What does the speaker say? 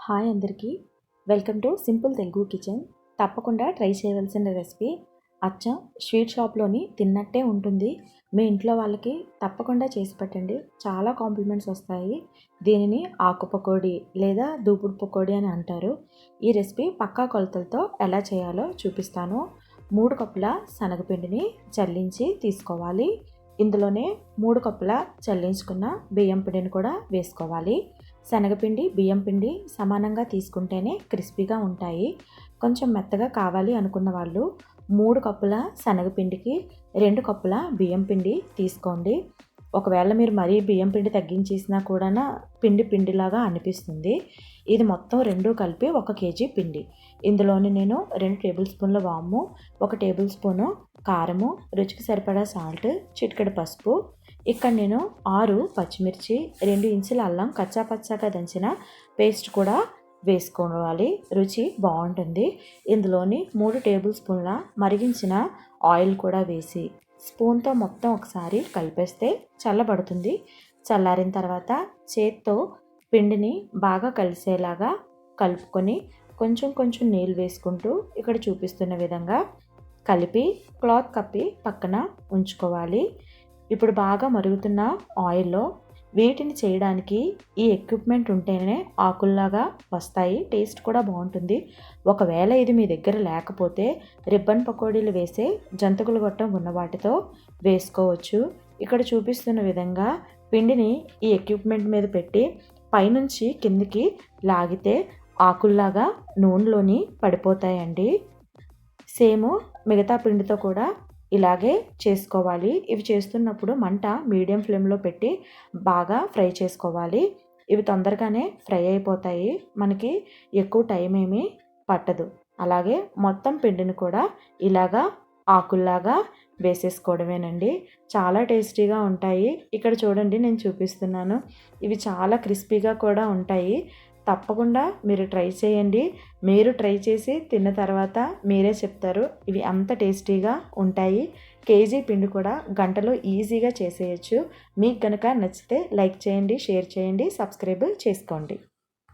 Hi అందరికీ, welcome to simple Telugu kitchen. తప్పకుండా try చేయవలసిన రెసిపీ. అచ్చం స్వీట్ షాప్లోని తిన్నట్టే ఉంటుంది. మీ ఇంట్లో వాళ్ళకి తప్పకుండా చేసి పెట్టండి, చాలా కాంప్లిమెంట్స్ వస్తాయి. దీనిని ఆకు పకోడీ లేదా దూపుడు పకోడీ అని అంటారు. ఈ రెసిపీ పక్కా కొలతలతో ఎలా చేయాలో చూపిస్తాను. 3 కప్పుల శనగపిండిని చల్లించి తీసుకోవాలి. ఇందులోనే 3 కప్పుల చల్లించుకున్న బియ్యం పిండిని కూడా వేసుకోవాలి. శనగపిండి బియ్యం పిండి సమానంగా తీసుకుంటేనే క్రిస్పీగా ఉంటాయి. కొంచెం మెత్తగా కావాలి అనుకున్న వాళ్ళు 3 కప్పుల శనగపిండికి 2 కప్పుల బియ్యం పిండి తీసుకోండి. ఒకవేళ మీరు మరీ బియ్యం పిండి తగ్గించేసినా కూడా పిండిలాగా అనిపిస్తుంది. ఇది మొత్తం 2 కలిపి 1 కేజీ పిండి. ఇందులోని నేను 2 టేబుల్ స్పూన్ల వాము, 1 టేబుల్ స్పూను కారము, రుచికి సరిపడా సాల్ట్, చిటికెడు పసుపు, ఇక్కడ నేను 6 పచ్చిమిర్చి, 2 ఇంచుల అల్లం కచ్చాపచ్చాగా దంచిన పేస్ట్ కూడా వేసుకోవాలి. రుచి బాగుంటుంది. ఇందులోని 3 టేబుల్ స్పూన్ల మరిగించిన ఆయిల్ కూడా వేసి స్పూన్తో మొత్తం ఒకసారి కలిపేస్తే చల్లబడుతుంది. చల్లారిన తర్వాత చేత్తో పిండిని బాగా కలిసేలాగా కలుపుకొని కొంచెం నీళ్ళు వేసుకుంటూ ఇక్కడ చూపిస్తున్న విధంగా కలిపి క్లాత్ కప్పి పక్కన ఉంచుకోవాలి. ఇప్పుడు బాగా మరుగుతున్న ఆయిల్లో వీటిని చేయడానికి ఈ ఎక్విప్మెంట్ ఉంటేనే ఆకుల్లాగా వస్తాయి. టేస్ట్ కూడా బాగుంటుంది. ఒకవేళ ఇది మీ దగ్గర లేకపోతే రిబ్బన్ పకోడీలు వేసే జంతికల గొట్టం ఉన్న వాటితో వేసుకోవచ్చు. ఇక్కడ చూపిస్తున్న విధంగా పిండిని ఈ ఎక్విప్మెంట్ మీద పెట్టి పైనుంచి కిందికి లాగితే ఆకుల్లాగా నూనెలోని పడిపోతాయండి. సేమ్ మిగతా పిండితో కూడా ఇలాగే చేసుకోవాలి. ఇవి చేస్తున్నప్పుడు మంట మీడియం ఫ్లేమ్లో పెట్టి బాగా ఫ్రై చేసుకోవాలి. ఇవి తొందరగానే ఫ్రై అయిపోతాయి, మనకి ఎక్కువ టైం ఏమీ పట్టదు. అలాగే మొత్తం పిండిని కూడా ఇలాగా ఆకుల్లాగా వేసేసుకోవడమేనండి. చాలా టేస్టీగా ఉంటాయి. ఇక్కడ చూడండి, నేను చూపిస్తున్నాను. ఇవి చాలా క్రిస్పీగా కూడా ఉంటాయి. తప్పకుండా మీరు ట్రై చేయండి. మీరు ట్రై చేసి తిన్న తర్వాత మీరే చెప్తారు ఇవి అంత టేస్టీగా ఉంటాయి. కేజీ పిండి కూడా గంటలో ఈజీగా చేసేయచ్చు. మీకు కనుక నచ్చితే లైక్ చేయండి, షేర్ చేయండి, సబ్స్క్రైబ్ చేసుకోండి.